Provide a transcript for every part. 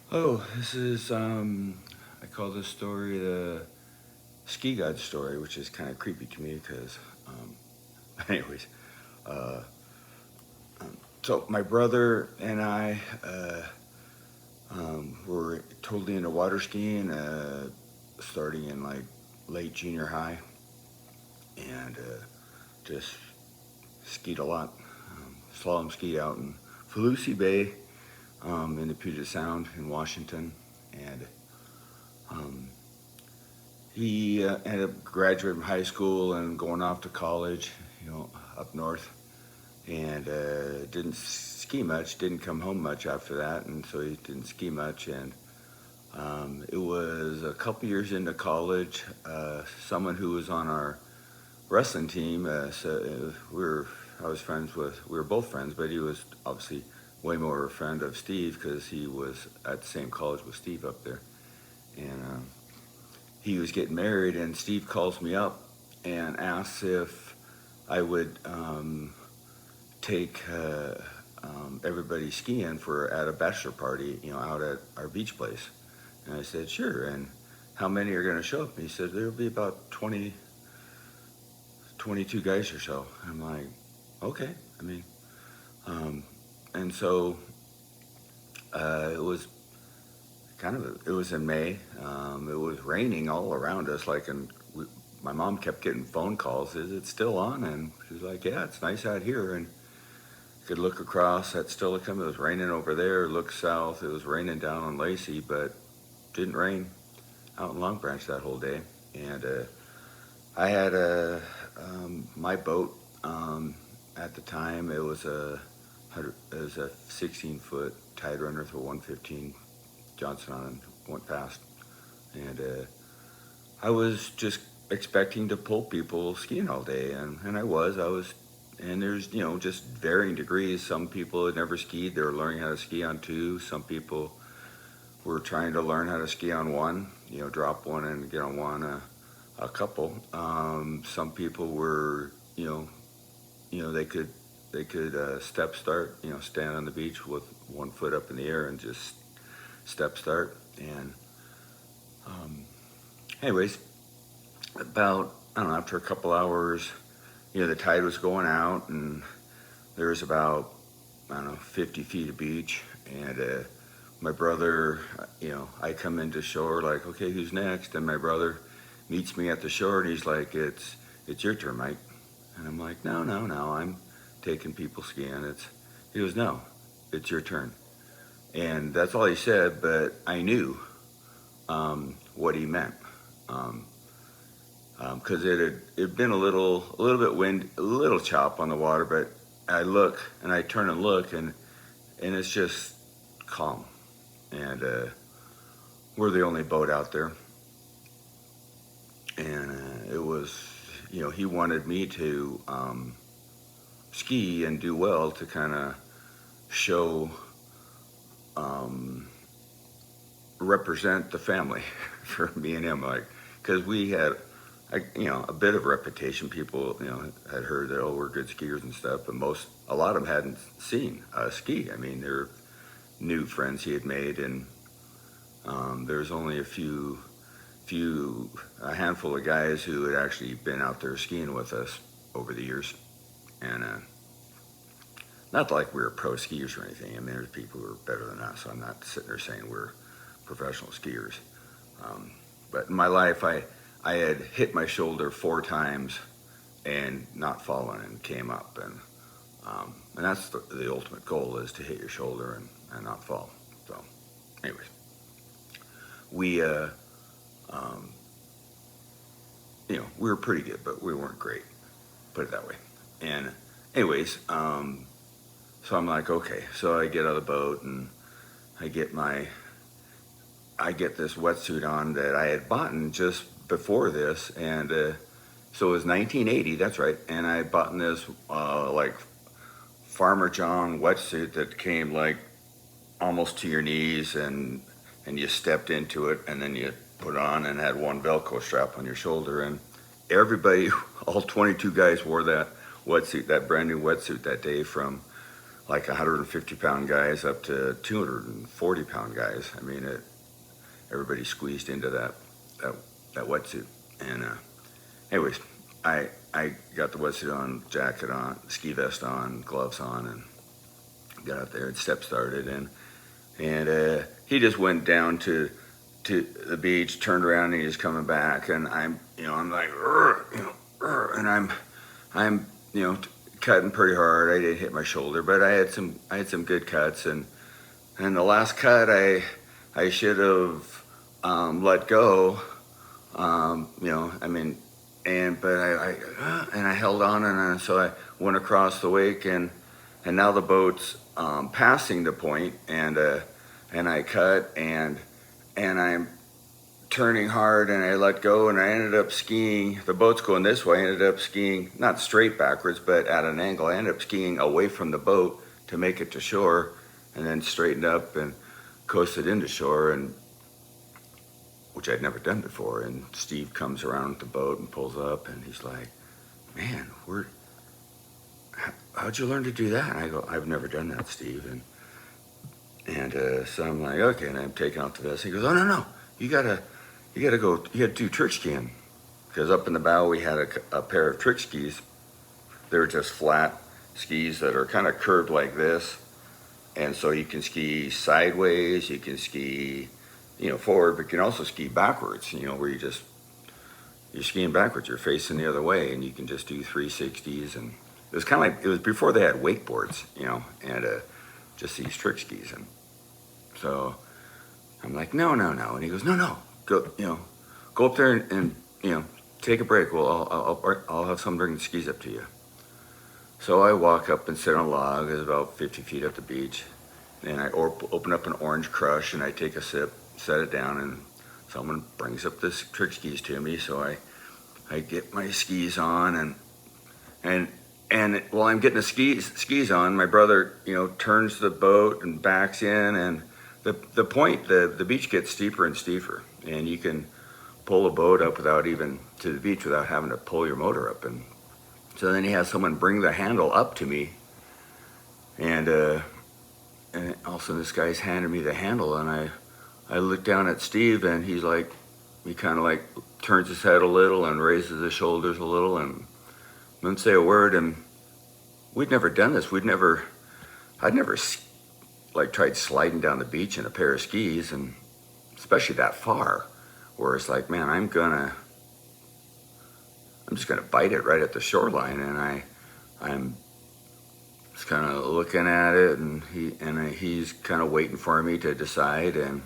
Oh, this is I call this story the ski god story, which is kind of creepy to me because, anyways, uh, so my brother and I were totally into water skiing, starting in like late junior high, and just skied a lot. Slalom ski out in Falusi Bay, in the Puget Sound in Washington, and um, he ended up graduating from high school and going off to college, up north, and didn't ski much, didn't come home much after that, and so he didn't ski much. And it was a couple years into college, someone who was on our wrestling team, I was friends with, we were both friends, but he was obviously way more a friend of Steve because he was at the same college with Steve up there. And he was getting married, and Steve calls me up and asks if I would take everybody skiing for at a bachelor party, out at our beach place. And I said, sure. And how many are going to show up? And he said, there'll be about 20, 22 guys or so. And I'm like, okay. I mean, um, and so it was it was in May. It was raining all around us, and my mom kept getting phone calls. Is it still on? And she was like, yeah, it's nice out here. And you could look across at Stillicum. It was raining over there. Look south. It was raining down on Lacey, but didn't rain out in Long Branch that whole day. And I had my boat at the time. It was a 16-foot tide runner for 115 Johnson on and went past. And I was just expecting to pull people skiing all day, and I was, and there's, just varying degrees. Some people had never skied, they were learning how to ski on two. Some people were trying to learn how to ski on one, drop one and get on one, a couple. Some people were, they could step start, stand on the beach with one foot up in the air and just step start. And um, anyways, about, I don't know, after a couple hours, the tide was going out, and there was about, I don't know, 50 feet of beach. And my brother, I come into shore like, okay, who's next? And my brother meets me at the shore, and he's like, it's your turn, Mike. And I'm like, no, no, no, I'm taking people skiing. He goes, no, it's your turn. And that's all he said, but I knew what he meant. Because it had been a little bit wind, a little chop on the water, but I look and I turn and look, and it's just calm. And we're the only boat out there, and it was, he wanted me to ski and do well to kind of show, um, represent the family for me and him, like, because we had, a bit of a reputation. People, had heard that, oh, we're good skiers and stuff, but a lot of them hadn't seen us ski. I mean, they're new friends he had made, and there's only a handful of guys who had actually been out there skiing with us over the years. And not like we were pro skiers or anything. I mean, there's people who are better than us, so I'm not sitting there saying we're professional skiers. But in my life, I had hit my shoulder 4 times and not fallen and came up. And that's the ultimate goal, is to hit your shoulder and not fall. So, anyways, we, um, we were pretty good, but we weren't great, put it that way. And anyways, so I'm like, okay, so I get out of the boat, and I get this wetsuit on that I had bought just before this. And so it was 1980, that's right. And I bought this like Farmer John wetsuit that came like almost to your knees, and you stepped into it, and then you put it on, and had one Velcro strap on your shoulder. And everybody, all 22 guys, wore that wetsuit, that brand new wetsuit that day from like 150-pound guys up to 240-pound guys. I mean, everybody squeezed into that wetsuit. And anyways, I got the wetsuit on, jacket on, ski vest on, gloves on, and got out there and step started. And he just went down to the beach, turned around, and he's coming back. And I'm like, and I'm cutting pretty hard. I didn't hit my shoulder, but I had some good cuts. And the last cut, I should have let go. But I held on, and so I went across the wake, and now the boat's passing the point, and I cut, and I'm turning hard, and I let go, and I ended up skiing. The boat's going this way. I ended up skiing not straight backwards, but at an angle. I ended up skiing away from the boat to make it to shore, and then straightened up and coasted into shore, and which I'd never done before. And Steve comes around the boat and pulls up, and he's like, "Man, how'd you learn to do that?" And I go, "I've never done that, Steve." And so I'm like, "Okay," and I'm taking off the vest. He goes, "Oh, no, you gotta do trick skiing," because up in the bow we had a pair of trick skis. They're just flat skis that are kind of curved like this, and so you can ski sideways, you can ski forward, but you can also ski backwards, where you're skiing backwards, you're facing the other way, and you can just do 360s. And it was kind of like, it was before they had wakeboards, and just these trick skis. And so I'm like, no. And he goes, no, go up there and take a break. Well, I'll have someone bring the skis up to you. So I walk up and sit on a log. It's about 50 feet up the beach. And I open up an Orange Crush, and I take a sip, set it down, and someone brings up this trick skis to me. So I get my skis on, and while I'm getting the skis on, my brother, turns the boat and backs in, and the beach gets steeper and steeper, and you can pull a boat up to the beach without having to pull your motor up. And so then he has someone bring the handle up to me, and all of a sudden this guy's handed me the handle, and I look down at Steve, and he kind of like turns his head a little and raises his shoulders a little and doesn't say a word. And we'd never done this. I'd never like tried sliding down the beach in a pair of skis, and especially that far, where it's like, man, I'm just gonna bite it right at the shoreline. And I'm just kind of looking at it, and he's kind of waiting for me to decide. And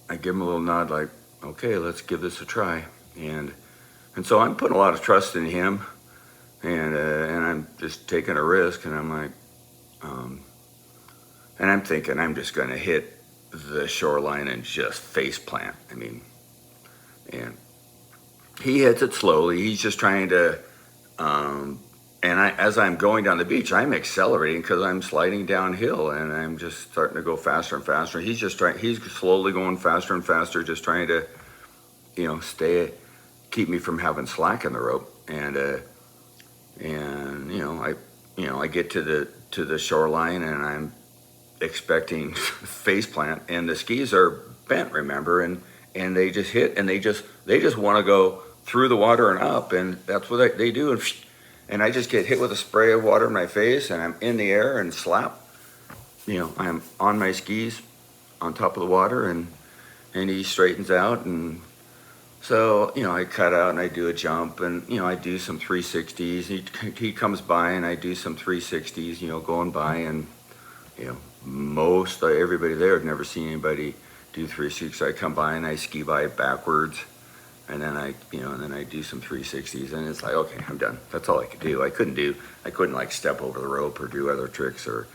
I give him a little nod, like, okay, let's give this a try. And so I'm putting a lot of trust in him, and I'm just taking a risk. And I'm like, and I'm thinking I'm just gonna hit the shoreline and just face plant. And he hits it slowly. He's just trying to, as I'm going down the beach, I'm accelerating because I'm sliding downhill, and I'm just starting to go faster and faster. He's slowly going faster and faster, just trying to, keep me from having slack in the rope. And I get to the shoreline, and I'm expecting face plant, and the skis are bent, remember, and they just hit, and they just want to go through the water and up, and that's what they do. And I just get hit with a spray of water in my face, and I'm in the air and slap. I'm on my skis on top of the water, and he straightens out. And so, I cut out and I do a jump, and, I do some 360s. He comes by, and I do some 360s, going by. And, everybody there had never seen anybody do 360s. I come by and I ski by backwards. And then I do some 360s, and it's like, okay, I'm done. That's all I could do. I couldn't like step over the rope or do other tricks, or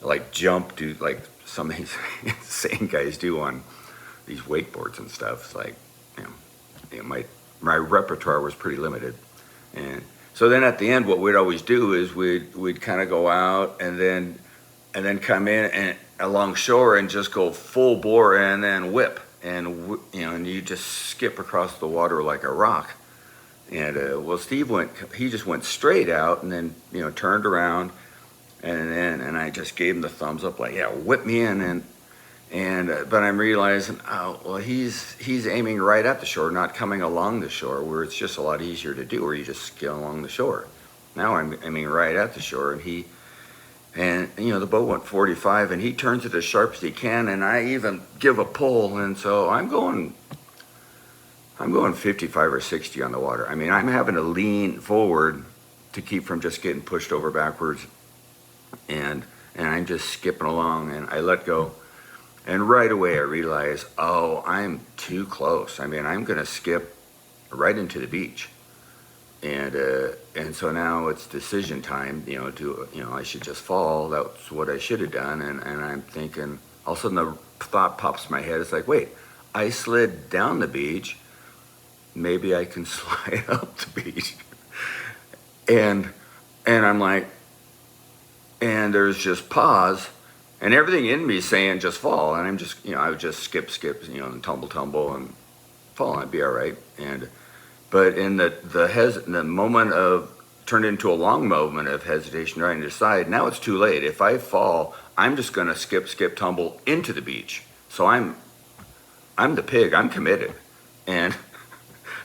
like jump, do like some of these insane guys do on these wakeboards and stuff. It's like, my repertoire was pretty limited. And so then at the end, what we'd always do is we'd kind of go out and then come in and along shore and just go full bore and then whip. And you just skip across the water like a rock. And well, Steve he just went straight out, and then turned around, and I just gave him the thumbs up, like, yeah, whip me in, but I'm realizing, oh well, he's aiming right at the shore, not coming along the shore, where it's just a lot easier to do, where you just skid along the shore. Now I'm aiming right at the shore, and the boat went 45, and he turns it as sharp as he can, and I even give a pull, and so I'm going 55 or 60 on the water. I mean, I'm having to lean forward to keep from just getting pushed over backwards, and I'm just skipping along, and I let go, and right away I realize, oh, I'm too close. I mean, I'm gonna skip right into the beach, and so now it's decision time. I should just fall. That's what I should have done, and I'm thinking. All of a sudden, the thought pops in my head. It's like, wait, I slid down the beach. Maybe I can slide up the beach, and I'm like, and there's just pause, and everything in me saying just fall, and I'm just, I would just skip, and tumble, and fall, and I'd be all right. But in the moment of turned into a long moment of hesitation, trying to decide, now it's too late. If I fall, I'm just gonna skip, tumble into the beach. So I'm the pig. I'm committed, and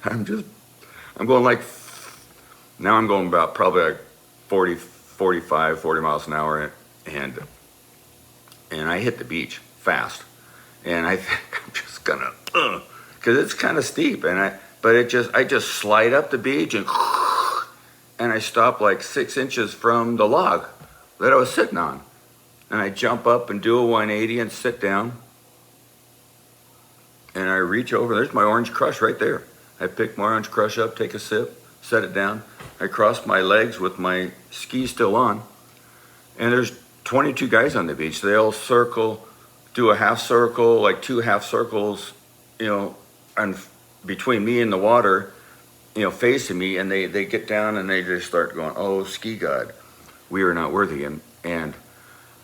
I'm going like, now I'm going about probably like 40 miles an hour, and I hit the beach fast, and I think I'm just gonna, cause it's kind of steep, but I just slide up the beach, and I stop like 6 inches from the log that I was sitting on, and I jump up and do a 180 and sit down, and I reach over, there's my orange crush right there. I pick my orange crush up, take a sip, set it down. I cross my legs with my skis still on, and there's 22 guys on the beach. They all circle, do a half circle, like 2 half circles, and between me and the water, facing me, and they get down and they just start going, oh, ski god, we are not worthy. And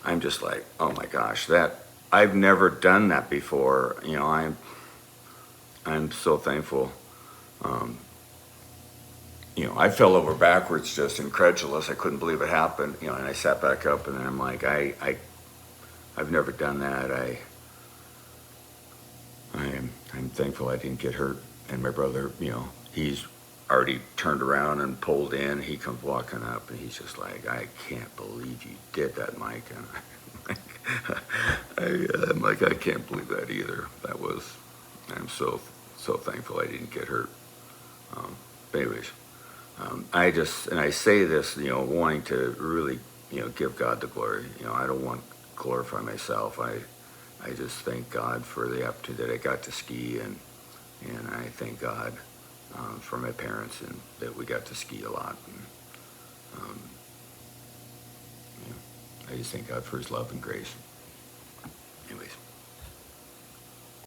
I'm just like, oh my gosh, I've never done that before. I'm so thankful. I fell over backwards, just incredulous. I couldn't believe it happened, and I sat back up, and then I'm like, I've never done that. I'm thankful I didn't get hurt. And my brother, he's already turned around and pulled in. He comes walking up, and he's just like, I can't believe you did that, Mike. And I'm like, I can't believe that either. I'm so thankful I didn't get hurt. But anyways, I say this, wanting to really, give God the glory. I don't want to glorify myself. I just thank God for the opportunity that I got to ski, and I thank God for my parents, and that we got to ski a lot. And, I just thank God for His love and grace.